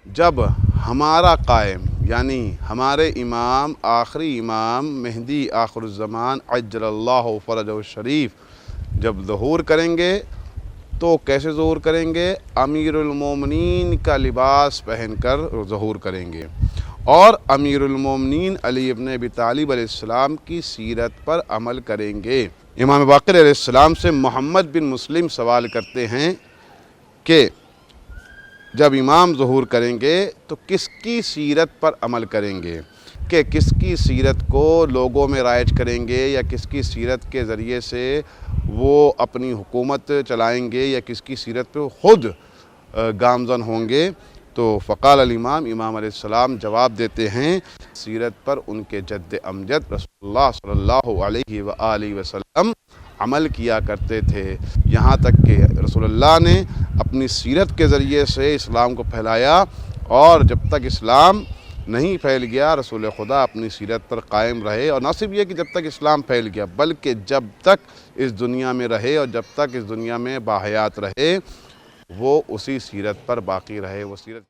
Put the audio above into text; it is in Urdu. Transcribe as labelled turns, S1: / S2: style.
S1: جب ہمارا قائم یعنی ہمارے امام آخری امام مہدی آخر الزمان عجل اللہ فرجہ الشریف جب ظہور کریں گے تو کیسے ظہور کریں گے؟ امیر المومنین کا لباس پہن کر ظہور کریں گے، اور امیر المومنین علی ابن ابی طالب علیہ السلام کی سیرت پر عمل کریں گے۔ امام باقر علیہ السلام سے محمد بن مسلم سوال کرتے ہیں کہ جب امام ظہور کریں گے تو کس کی سیرت پر عمل کریں گے، کہ کس کی سیرت کو لوگوں میں رائج کریں گے، یا کس کی سیرت کے ذریعے سے وہ اپنی حکومت چلائیں گے، یا کس کی سیرت پہ خود گامزن ہوں گے؟ تو فقال الامام، امام علیہ السلام جواب دیتے ہیں سیرت پر ان کے جد امجد رسول اللہ صلی اللہ علیہ وآلہ وسلم عمل کیا کرتے تھے، یہاں تک کہ رسول اللہ نے اپنی سیرت کے ذریعے سے اسلام کو پھیلایا، اور جب تک اسلام نہیں پھیل گیا رسول خدا اپنی سیرت پر قائم رہے، اور نہ صرف یہ کہ جب تک اسلام پھیل گیا بلکہ جب تک اس دنیا میں رہے اور جب تک اس دنیا میں باحیات رہے وہ اسی سیرت پر باقی رہے، وہ سیرت